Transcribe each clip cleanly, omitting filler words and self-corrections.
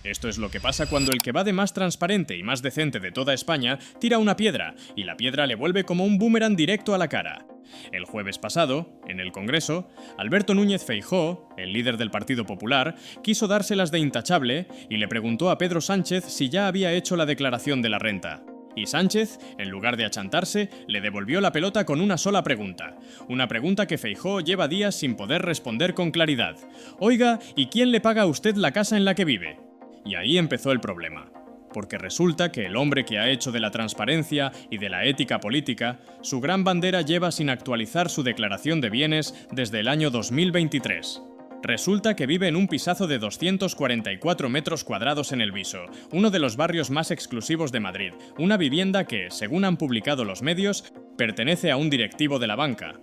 Esto es lo que pasa cuando el que va de más transparente y más decente de toda España tira una piedra, y la piedra le vuelve como un boomerang directo a la cara. El jueves pasado, en el Congreso, Alberto Núñez Feijóo, el líder del Partido Popular, quiso dárselas de intachable y le preguntó a Pedro Sánchez si ya había hecho la declaración de la renta. Y Sánchez, en lugar de achantarse, le devolvió la pelota con una sola pregunta. Una pregunta que Feijóo lleva días sin poder responder con claridad. Oiga, ¿y quién le paga a usted la casa en la que vive? Y ahí empezó el problema. Porque resulta que el hombre que ha hecho de la transparencia y de la ética política, su gran bandera lleva sin actualizar su declaración de bienes desde el año 2023. Resulta que vive en un pisazo de 244 metros cuadrados en El Viso, uno de los barrios más exclusivos de Madrid, una vivienda que, según han publicado los medios, pertenece a un directivo de la banca.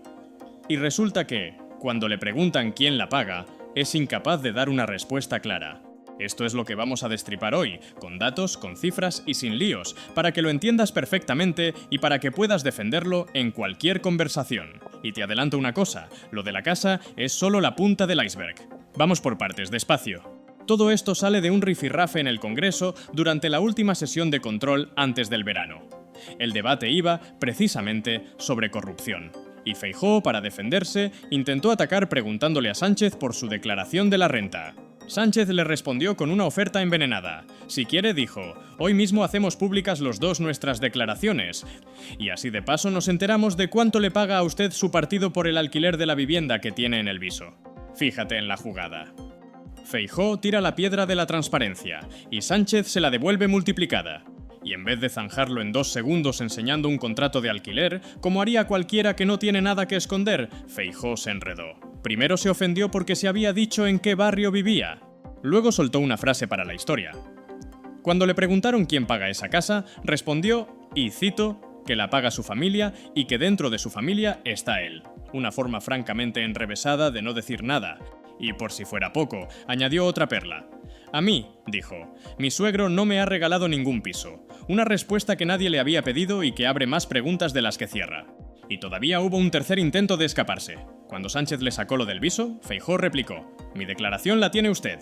Y resulta que, cuando le preguntan quién la paga, es incapaz de dar una respuesta clara. Esto es lo que vamos a destripar hoy, con datos, con cifras y sin líos, para que lo entiendas perfectamente y para que puedas defenderlo en cualquier conversación. Y te adelanto una cosa, lo de la casa es solo la punta del iceberg. Vamos por partes, despacio. Todo esto sale de un rifirrafe en el Congreso durante la última sesión de control antes del verano. El debate iba, precisamente, sobre corrupción. Y Feijóo, para defenderse, intentó atacar preguntándole a Sánchez por su declaración de la renta. Sánchez le respondió con una oferta envenenada. Si quiere, dijo, hoy mismo hacemos públicas los dos nuestras declaraciones. Y así de paso nos enteramos de cuánto le paga a usted su partido por el alquiler de la vivienda que tiene en El Viso. Fíjate en la jugada. Feijóo tira la piedra de la transparencia, y Sánchez se la devuelve multiplicada. Y en vez de zanjarlo en 2 segundos enseñando un contrato de alquiler, como haría cualquiera que no tiene nada que esconder, Feijóo se enredó. Primero se ofendió porque se había dicho en qué barrio vivía. Luego soltó una frase para la historia. Cuando le preguntaron quién paga esa casa, respondió, y cito, que la paga su familia y que dentro de su familia está él. Una forma francamente enrevesada de no decir nada. Y por si fuera poco, añadió otra perla. A mí, dijo, mi suegro no me ha regalado ningún piso. Una respuesta que nadie le había pedido y que abre más preguntas de las que cierra. Y todavía hubo un tercer intento de escaparse. Cuando Sánchez le sacó lo del viso, Feijóo replicó, mi declaración la tiene usted.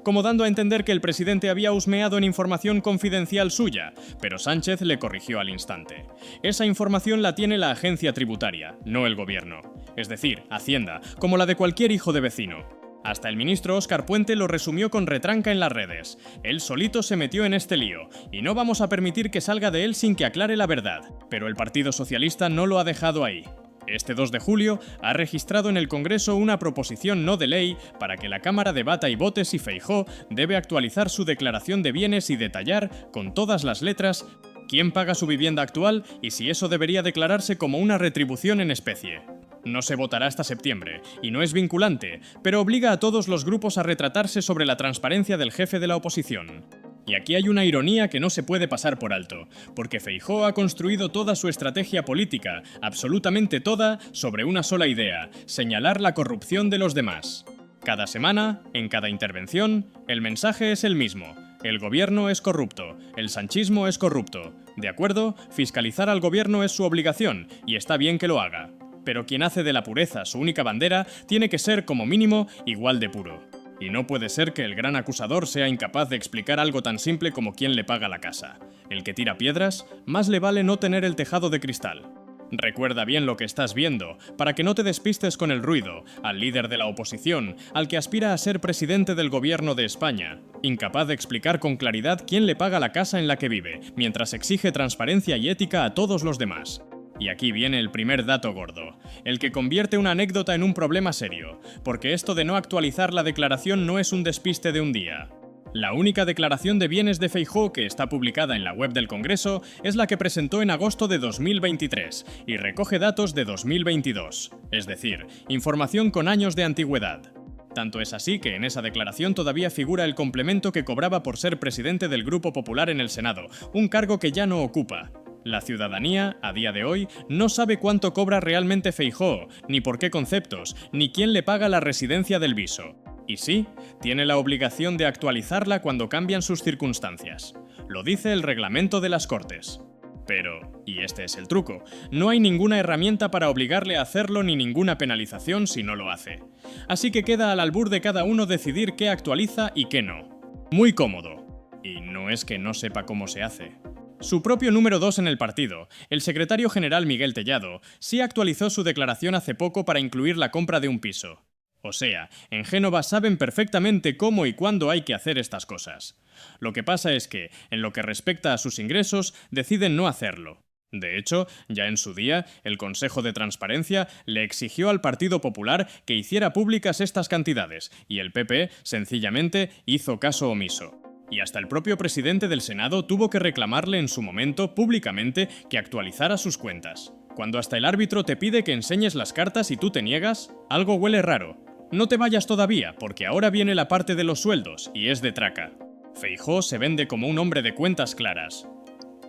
Como dando a entender que el presidente había husmeado en información confidencial suya, pero Sánchez le corrigió al instante. Esa información la tiene la agencia tributaria, no el gobierno. Es decir, Hacienda, como la de cualquier hijo de vecino. Hasta el ministro Óscar Puente lo resumió con retranca en las redes. Él solito se metió en este lío, y no vamos a permitir que salga de él sin que aclare la verdad. Pero el Partido Socialista no lo ha dejado ahí. Este 2 de julio ha registrado en el Congreso una proposición no de ley para que la Cámara debata y vote si Feijóo debe actualizar su declaración de bienes y detallar, con todas las letras, quién paga su vivienda actual y si eso debería declararse como una retribución en especie. No se votará hasta septiembre, y no es vinculante, pero obliga a todos los grupos a retratarse sobre la transparencia del jefe de la oposición. Y aquí hay una ironía que no se puede pasar por alto, porque Feijóo ha construido toda su estrategia política, absolutamente toda, sobre una sola idea, señalar la corrupción de los demás. Cada semana, en cada intervención, el mensaje es el mismo. El gobierno es corrupto, el sanchismo es corrupto. ¿De acuerdo? Fiscalizar al gobierno es su obligación, y está bien que lo haga. Pero quien hace de la pureza su única bandera tiene que ser, como mínimo, igual de puro. Y no puede ser que el gran acusador sea incapaz de explicar algo tan simple como quién le paga la casa. El que tira piedras, más le vale no tener el tejado de cristal. Recuerda bien lo que estás viendo, para que no te despistes con el ruido, al líder de la oposición, al que aspira a ser presidente del gobierno de España, incapaz de explicar con claridad quién le paga la casa en la que vive, mientras exige transparencia y ética a todos los demás. Y aquí viene el primer dato gordo, el que convierte una anécdota en un problema serio, porque esto de no actualizar la declaración no es un despiste de un día. La única declaración de bienes de Feijóo que está publicada en la web del Congreso es la que presentó en agosto de 2023 y recoge datos de 2022, es decir, información con años de antigüedad. Tanto es así que en esa declaración todavía figura el complemento que cobraba por ser presidente del Grupo Popular en el Senado, un cargo que ya no ocupa. La ciudadanía, a día de hoy, no sabe cuánto cobra realmente Feijóo, ni por qué conceptos, ni quién le paga la residencia del Viso. Y sí, tiene la obligación de actualizarla cuando cambian sus circunstancias. Lo dice el reglamento de las Cortes. Pero, y este es el truco, no hay ninguna herramienta para obligarle a hacerlo ni ninguna penalización si no lo hace. Así que queda al albur de cada uno decidir qué actualiza y qué no. Muy cómodo. Y no es que no sepa cómo se hace. Su propio número 2 en el partido, el secretario general Miguel Tellado, sí actualizó su declaración hace poco para incluir la compra de un piso. O sea, en Génova saben perfectamente cómo y cuándo hay que hacer estas cosas. Lo que pasa es que, en lo que respecta a sus ingresos, deciden no hacerlo. De hecho, ya en su día, el Consejo de Transparencia le exigió al Partido Popular que hiciera públicas estas cantidades, y el PP, sencillamente, hizo caso omiso. Y hasta el propio presidente del Senado tuvo que reclamarle en su momento, públicamente, que actualizara sus cuentas. Cuando hasta el árbitro te pide que enseñes las cartas y tú te niegas, algo huele raro. No te vayas todavía, porque ahora viene la parte de los sueldos, y es de traca. Feijóo se vende como un hombre de cuentas claras.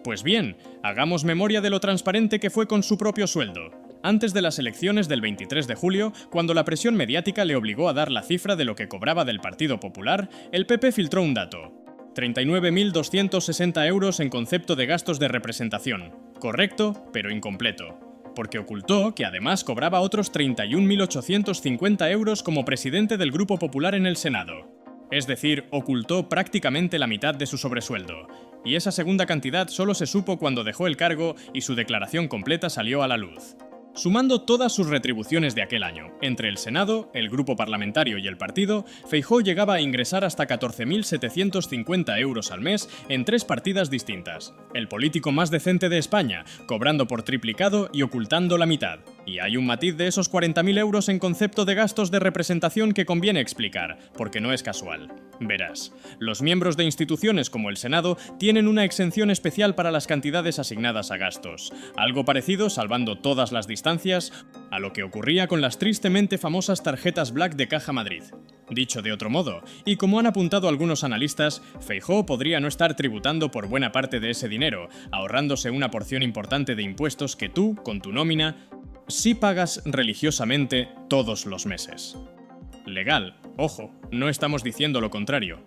Pues bien, hagamos memoria de lo transparente que fue con su propio sueldo. Antes de las elecciones del 23 de julio, cuando la presión mediática le obligó a dar la cifra de lo que cobraba del Partido Popular, el PP filtró un dato. 39.260 euros en concepto de gastos de representación. Correcto, pero incompleto. Porque ocultó que además cobraba otros 31.850 euros como presidente del Grupo Popular en el Senado. Es decir, ocultó prácticamente la mitad de su sobresueldo. Y esa segunda cantidad solo se supo cuando dejó el cargo y su declaración completa salió a la luz. Sumando todas sus retribuciones de aquel año, entre el Senado, el grupo parlamentario y el partido, Feijóo llegaba a ingresar hasta 14.750 euros al mes en 3 partidas distintas. El político más decente de España, cobrando por triplicado y ocultando la mitad. Y hay un matiz de esos 40.000 euros en concepto de gastos de representación que conviene explicar, porque no es casual. Verás, los miembros de instituciones como el Senado tienen una exención especial para las cantidades asignadas a gastos, algo parecido, salvando todas las distancias, a lo que ocurría con las tristemente famosas tarjetas Black de Caja Madrid. Dicho de otro modo, y como han apuntado algunos analistas, Feijóo podría no estar tributando por buena parte de ese dinero, ahorrándose una porción importante de impuestos que tú, con tu nómina, sí pagas religiosamente todos los meses. Legal, ojo, no estamos diciendo lo contrario.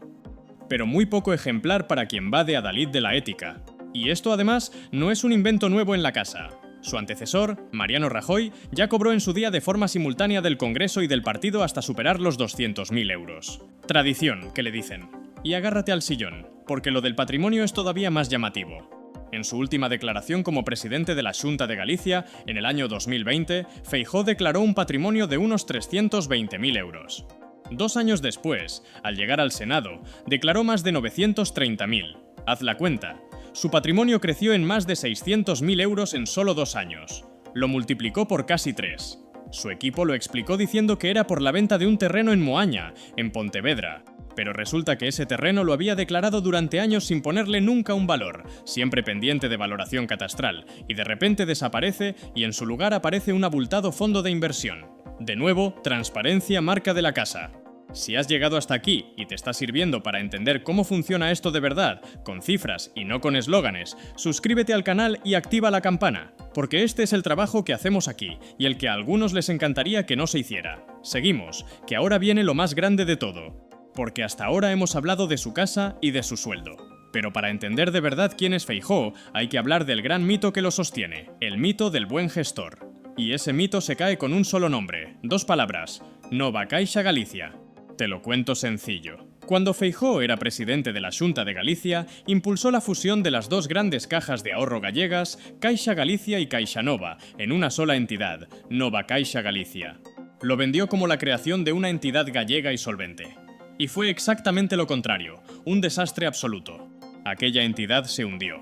Pero muy poco ejemplar para quien va de adalid de la ética. Y esto además no es un invento nuevo en la casa. Su antecesor, Mariano Rajoy, ya cobró en su día de forma simultánea del Congreso y del partido hasta superar los 200.000 euros. Tradición, que le dicen. Y agárrate al sillón, porque lo del patrimonio es todavía más llamativo. En su última declaración como presidente de la Xunta de Galicia, en el año 2020, Feijóo declaró un patrimonio de unos 320.000 euros. 2 años después, al llegar al Senado, declaró más de 930.000. Haz la cuenta. Su patrimonio creció en más de 600.000 euros en solo 2 años. Lo multiplicó por casi 3. Su equipo lo explicó diciendo que era por la venta de un terreno en Moaña, en Pontevedra. Pero resulta que ese terreno lo había declarado durante años sin ponerle nunca un valor, siempre pendiente de valoración catastral, y de repente desaparece y en su lugar aparece un abultado fondo de inversión. De nuevo, transparencia marca de la casa. Si has llegado hasta aquí y te está sirviendo para entender cómo funciona esto de verdad, con cifras y no con eslóganes, suscríbete al canal y activa la campana, porque este es el trabajo que hacemos aquí y el que a algunos les encantaría que no se hiciera. Seguimos, que ahora viene lo más grande de todo. Porque hasta ahora hemos hablado de su casa y de su sueldo. Pero para entender de verdad quién es Feijóo, hay que hablar del gran mito que lo sostiene, el mito del buen gestor. Y ese mito se cae con un solo nombre, 2 palabras, Nova Caixa Galicia. Te lo cuento sencillo. Cuando Feijóo era presidente de la Xunta de Galicia, impulsó la fusión de las 2 grandes cajas de ahorro gallegas, Caixa Galicia y Caixa Nova, en una sola entidad, Nova Caixa Galicia. Lo vendió como la creación de una entidad gallega y solvente. Y fue exactamente lo contrario, un desastre absoluto. Aquella entidad se hundió.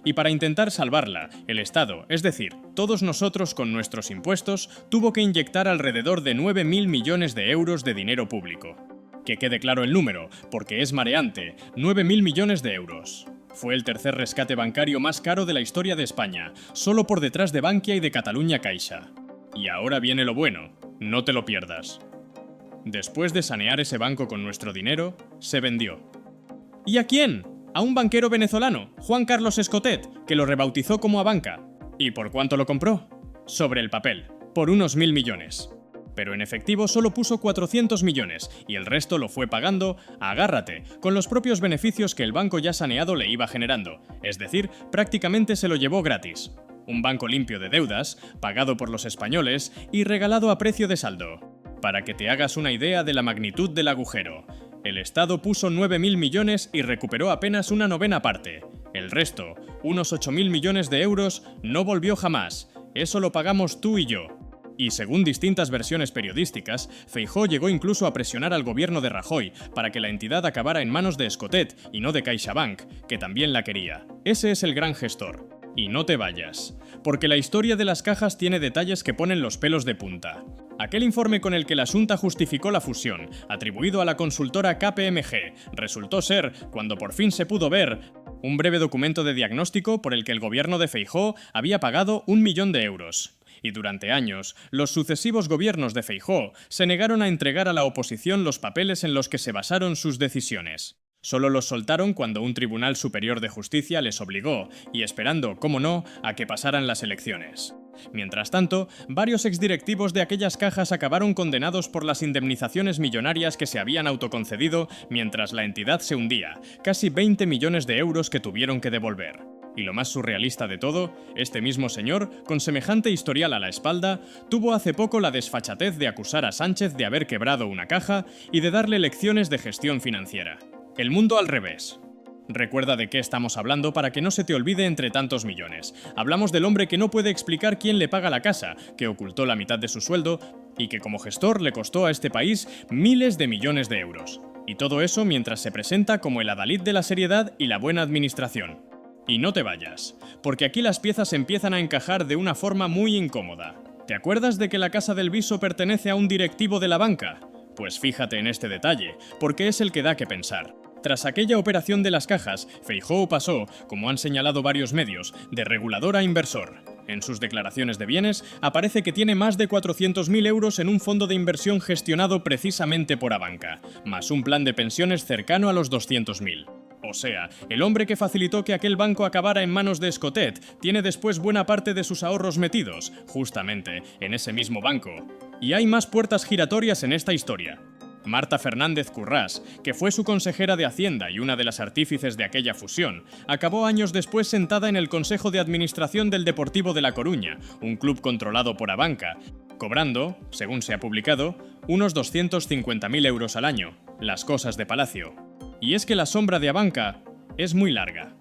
Y para intentar salvarla, el Estado, es decir, todos nosotros con nuestros impuestos, tuvo que inyectar alrededor de 9.000 millones de euros de dinero público. Que quede claro el número, porque es mareante, 9.000 millones de euros. Fue el tercer rescate bancario más caro de la historia de España, solo por detrás de Bankia y de Catalunya Caixa. Y ahora viene lo bueno, no te lo pierdas. Después de sanear ese banco con nuestro dinero, se vendió. ¿Y a quién? A un banquero venezolano, Juan Carlos Escotet, que lo rebautizó como Abanca. ¿Y por cuánto lo compró? Sobre el papel, por unos 1.000 millones. Pero en efectivo solo puso 400 millones y el resto lo fue pagando, agárrate, con los propios beneficios que el banco ya saneado le iba generando. Es decir, prácticamente se lo llevó gratis. Un banco limpio de deudas, pagado por los españoles y regalado a precio de saldo. Para que te hagas una idea de la magnitud del agujero. El Estado puso 9.000 millones y recuperó apenas una novena parte. El resto, unos 8.000 millones de euros, no volvió jamás. Eso lo pagamos tú y yo. Y según distintas versiones periodísticas, Feijóo llegó incluso a presionar al gobierno de Rajoy para que la entidad acabara en manos de Escotet y no de CaixaBank, que también la quería. Ese es el gran gestor. Y no te vayas, porque la historia de las cajas tiene detalles que ponen los pelos de punta. Aquel informe con el que la Xunta justificó la fusión, atribuido a la consultora KPMG, resultó ser, cuando por fin se pudo ver, un breve documento de diagnóstico por el que el gobierno de Feijóo había pagado 1 millón de euros. Y durante años, los sucesivos gobiernos de Feijóo se negaron a entregar a la oposición los papeles en los que se basaron sus decisiones. Solo los soltaron cuando un Tribunal Superior de Justicia les obligó, y esperando, cómo no, a que pasaran las elecciones. Mientras tanto, varios exdirectivos de aquellas cajas acabaron condenados por las indemnizaciones millonarias que se habían autoconcedido mientras la entidad se hundía, casi 20 millones de euros que tuvieron que devolver. Y lo más surrealista de todo, este mismo señor, con semejante historial a la espalda, tuvo hace poco la desfachatez de acusar a Sánchez de haber quebrado una caja y de darle lecciones de gestión financiera. El mundo al revés. Recuerda de qué estamos hablando para que no se te olvide entre tantos millones. Hablamos del hombre que no puede explicar quién le paga la casa, que ocultó la mitad de su sueldo y que como gestor le costó a este país miles de millones de euros. Y todo eso mientras se presenta como el adalid de la seriedad y la buena administración. Y no te vayas, porque aquí las piezas empiezan a encajar de una forma muy incómoda. ¿Te acuerdas de que la Casa del Viso pertenece a un directivo de la banca? Pues fíjate en este detalle, porque es el que da que pensar. Tras aquella operación de las cajas, Feijóo pasó, como han señalado varios medios, de regulador a inversor. En sus declaraciones de bienes aparece que tiene más de 400.000 euros en un fondo de inversión gestionado precisamente por Abanca, más un plan de pensiones cercano a los 200.000. O sea, el hombre que facilitó que aquel banco acabara en manos de Escotet tiene después buena parte de sus ahorros metidos, justamente, en ese mismo banco. Y hay más puertas giratorias en esta historia. Marta Fernández Currás, que fue su consejera de Hacienda y una de las artífices de aquella fusión, acabó años después sentada en el Consejo de Administración del Deportivo de La Coruña, un club controlado por Abanca, cobrando, según se ha publicado, unos 250.000 euros al año. Las cosas de Palacio. Y es que la sombra de Abanca es muy larga.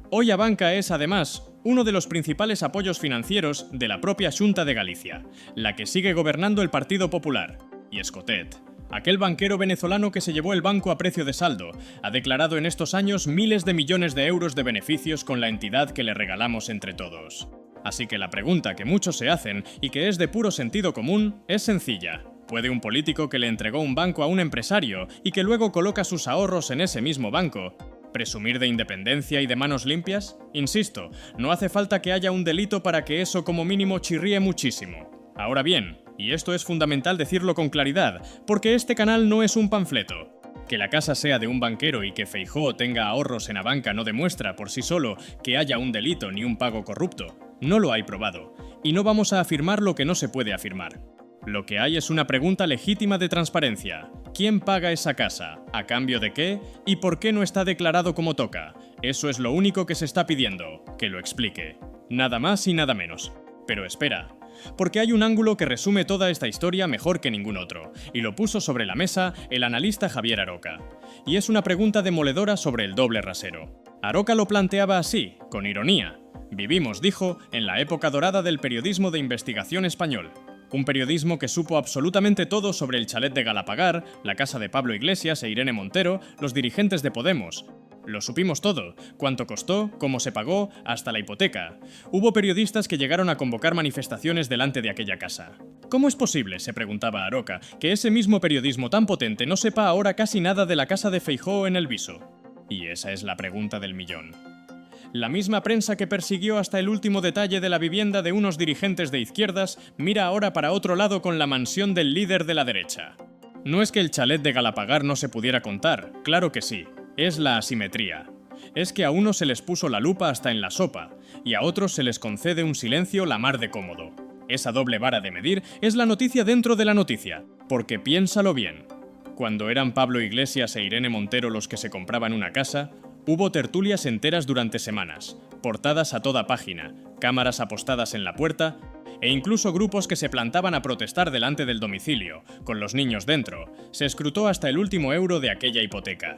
Hoy Abanca es, además, uno de los principales apoyos financieros de la propia Xunta de Galicia, la que sigue gobernando el Partido Popular, y Escotet. Aquel banquero venezolano que se llevó el banco a precio de saldo, ha declarado en estos años miles de millones de euros de beneficios con la entidad que le regalamos entre todos. Así que la pregunta que muchos se hacen, y que es de puro sentido común, es sencilla. ¿Puede un político que le entregó un banco a un empresario y que luego coloca sus ahorros en ese mismo banco presumir de independencia y de manos limpias? Insisto, no hace falta que haya un delito para que eso como mínimo chirríe muchísimo. Ahora bien, y esto es fundamental decirlo con claridad, porque este canal no es un panfleto. Que la casa sea de un banquero y que Feijóo tenga ahorros en Abanca no demuestra por sí solo que haya un delito ni un pago corrupto. No lo hay probado, y no vamos a afirmar lo que no se puede afirmar. Lo que hay es una pregunta legítima de transparencia. ¿Quién paga esa casa? ¿A cambio de qué? ¿Y por qué no está declarado como toca? Eso es lo único que se está pidiendo, que lo explique. Nada más y nada menos. Pero espera, porque hay un ángulo que resume toda esta historia mejor que ningún otro, y lo puso sobre la mesa el analista Javier Aroca. Y es una pregunta demoledora sobre el doble rasero. Aroca lo planteaba así, con ironía. Vivimos, dijo, en la época dorada del periodismo de investigación español. Un periodismo que supo absolutamente todo sobre el chalet de Galapagar, la casa de Pablo Iglesias e Irene Montero, los dirigentes de Podemos. Lo supimos todo, cuánto costó, cómo se pagó, hasta la hipoteca. Hubo periodistas que llegaron a convocar manifestaciones delante de aquella casa. ¿Cómo es posible, se preguntaba Aroca, que ese mismo periodismo tan potente no sepa ahora casi nada de la casa de Feijóo en el Viso? Y esa es la pregunta del millón. La misma prensa que persiguió hasta el último detalle de la vivienda de unos dirigentes de izquierdas mira ahora para otro lado con la mansión del líder de la derecha. No es que el chalet de Galapagar no se pudiera contar, claro que sí, es la asimetría. Es que a unos se les puso la lupa hasta en la sopa, y a otros se les concede un silencio la mar de cómodo. Esa doble vara de medir es la noticia dentro de la noticia, porque piénsalo bien. Cuando eran Pablo Iglesias e Irene Montero los que se compraban una casa, hubo tertulias enteras durante semanas, portadas a toda página, cámaras apostadas en la puerta, e incluso grupos que se plantaban a protestar delante del domicilio, con los niños dentro. Se escrutó hasta el último euro de aquella hipoteca.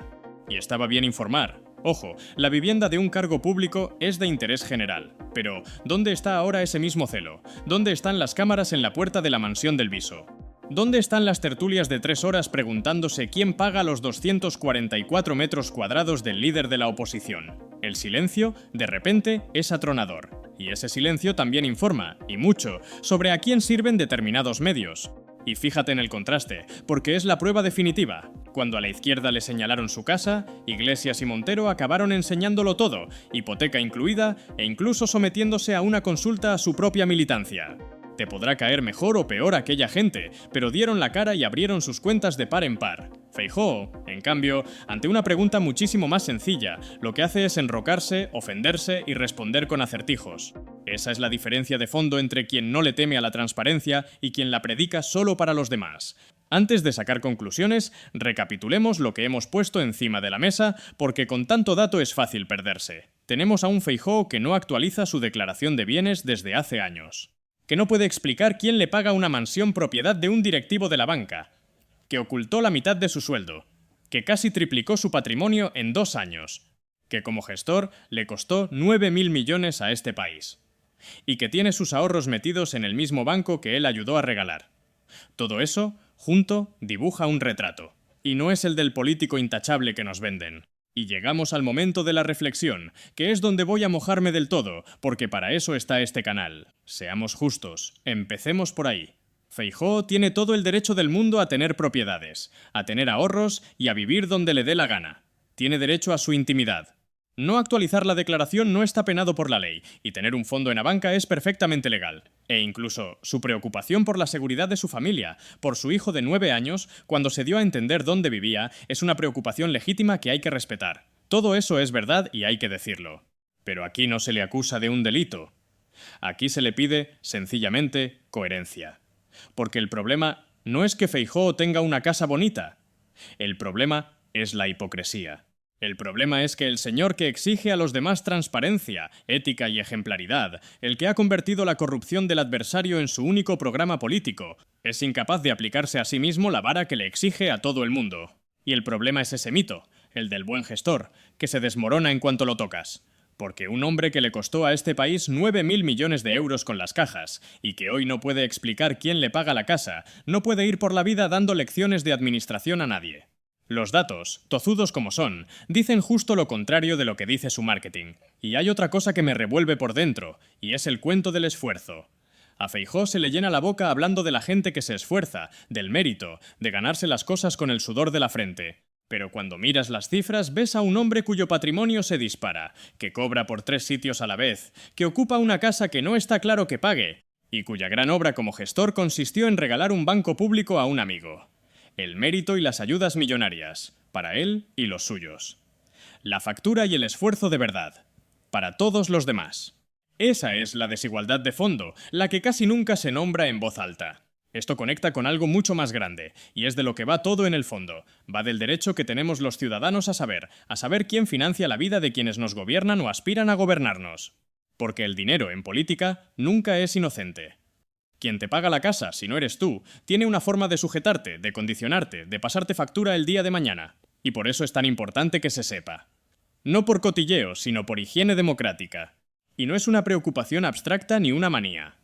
Y estaba bien informar. Ojo, la vivienda de un cargo público es de interés general. Pero, ¿dónde está ahora ese mismo celo? ¿Dónde están las cámaras en la puerta de la mansión del Viso? ¿Dónde están las tertulias de 3 horas preguntándose quién paga los 244 metros cuadrados del líder de la oposición? El silencio, de repente, es atronador. Y ese silencio también informa, y mucho, sobre a quién sirven determinados medios. Y fíjate en el contraste, porque es la prueba definitiva. Cuando a la izquierda le señalaron su casa, Iglesias y Montero acabaron enseñándolo todo, hipoteca incluida, e incluso sometiéndose a una consulta a su propia militancia. Te podrá caer mejor o peor aquella gente, pero dieron la cara y abrieron sus cuentas de par en par. Feijóo, en cambio, ante una pregunta muchísimo más sencilla, lo que hace es enrocarse, ofenderse y responder con acertijos. Esa es la diferencia de fondo entre quien no le teme a la transparencia y quien la predica solo para los demás. Antes de sacar conclusiones, recapitulemos lo que hemos puesto encima de la mesa, porque con tanto dato es fácil perderse. Tenemos a un Feijóo que no actualiza su declaración de bienes desde hace años, que no puede explicar quién le paga una mansión propiedad de un directivo de la banca, que ocultó la mitad de su sueldo, que casi triplicó su patrimonio en 2 años, que como gestor le costó 9.000 millones a este país, y que tiene sus ahorros metidos en el mismo banco que él ayudó a regalar. Todo eso, junto, dibuja un retrato, y no es el del político intachable que nos venden. Y llegamos al momento de la reflexión, que es donde voy a mojarme del todo, porque para eso está este canal. Seamos justos, empecemos por ahí. Feijóo tiene todo el derecho del mundo a tener propiedades, a tener ahorros y a vivir donde le dé la gana. Tiene derecho a su intimidad. No actualizar la declaración no está penado por la ley, y tener un fondo en la banca es perfectamente legal. E incluso su preocupación por la seguridad de su familia, por su hijo de 9 años, cuando se dio a entender dónde vivía, es una preocupación legítima que hay que respetar. Todo eso es verdad y hay que decirlo. Pero aquí no se le acusa de un delito. Aquí se le pide, sencillamente, coherencia. Porque el problema no es que Feijóo tenga una casa bonita. El problema es la hipocresía. El problema es que el señor que exige a los demás transparencia, ética y ejemplaridad, el que ha convertido la corrupción del adversario en su único programa político, es incapaz de aplicarse a sí mismo la vara que le exige a todo el mundo. Y el problema es ese mito, el del buen gestor, que se desmorona en cuanto lo tocas. Porque un hombre que le costó a este país 9.000 millones de euros con las cajas, y que hoy no puede explicar quién le paga la casa, no puede ir por la vida dando lecciones de administración a nadie. Los datos, tozudos como son, dicen justo lo contrario de lo que dice su marketing. Y hay otra cosa que me revuelve por dentro, y es el cuento del esfuerzo. A Feijóo se le llena la boca hablando de la gente que se esfuerza, del mérito, de ganarse las cosas con el sudor de la frente. Pero cuando miras las cifras ves a un hombre cuyo patrimonio se dispara, que cobra por 3 sitios a la vez, que ocupa una casa que no está claro que pague, y cuya gran obra como gestor consistió en regalar un banco público a un amigo. El mérito y las ayudas millonarias, para él y los suyos. La factura y el esfuerzo de verdad, para todos los demás. Esa es la desigualdad de fondo, la que casi nunca se nombra en voz alta. Esto conecta con algo mucho más grande, y es de lo que va todo en el fondo. Va del derecho que tenemos los ciudadanos a saber quién financia la vida de quienes nos gobiernan o aspiran a gobernarnos. Porque el dinero en política nunca es inocente. Quien te paga la casa, si no eres tú, tiene una forma de sujetarte, de condicionarte, de pasarte factura el día de mañana. Y por eso es tan importante que se sepa. No por cotilleo, sino por higiene democrática. Y no es una preocupación abstracta ni una manía.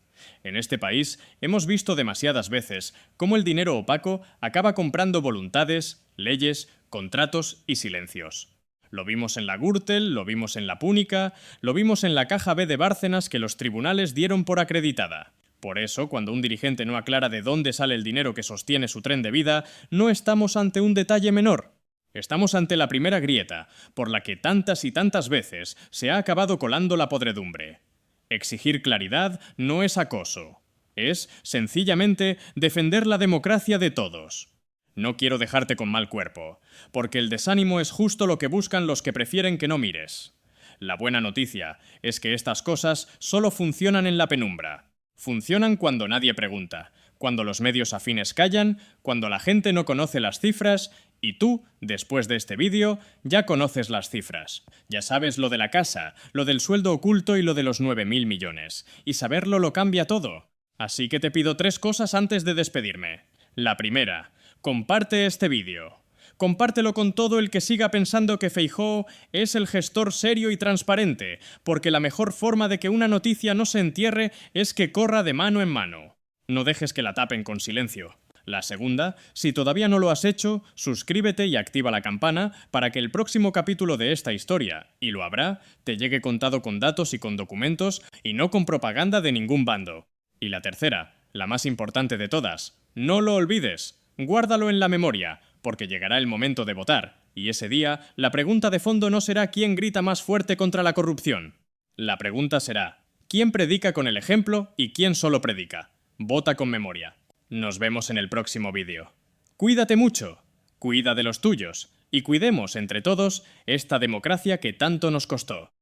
En este país hemos visto demasiadas veces cómo el dinero opaco acaba comprando voluntades, leyes, contratos y silencios. Lo vimos en la Gürtel, lo vimos en la Púnica, lo vimos en la Caja B de Bárcenas que los tribunales dieron por acreditada. Por eso, cuando un dirigente no aclara de dónde sale el dinero que sostiene su tren de vida, no estamos ante un detalle menor. Estamos ante la primera grieta, por la que tantas y tantas veces se ha acabado colando la podredumbre. Exigir claridad no es acoso. Es, sencillamente, defender la democracia de todos. No quiero dejarte con mal cuerpo, porque el desánimo es justo lo que buscan los que prefieren que no mires. La buena noticia es que estas cosas solo funcionan en la penumbra. Funcionan cuando nadie pregunta, cuando los medios afines callan, cuando la gente no conoce las cifras, y tú, después de este vídeo, ya conoces las cifras. Ya sabes lo de la casa, lo del sueldo oculto y lo de los 9.000 millones. Y saberlo lo cambia todo. Así que te pido 3 cosas antes de despedirme. La primera, comparte este vídeo. Compártelo con todo el que siga pensando que Feijóo es el gestor serio y transparente, porque la mejor forma de que una noticia no se entierre es que corra de mano en mano. No dejes que la tapen con silencio. La segunda, si todavía no lo has hecho, suscríbete y activa la campana para que el próximo capítulo de esta historia, y lo habrá, te llegue contado con datos y con documentos y no con propaganda de ningún bando. Y la tercera, la más importante de todas, no lo olvides, guárdalo en la memoria, porque llegará el momento de votar, y ese día la pregunta de fondo no será quién grita más fuerte contra la corrupción. La pregunta será, ¿quién predica con el ejemplo y quién solo predica? Vota con memoria. Nos vemos en el próximo vídeo. Cuídate mucho, cuida de los tuyos, y cuidemos entre todos esta democracia que tanto nos costó.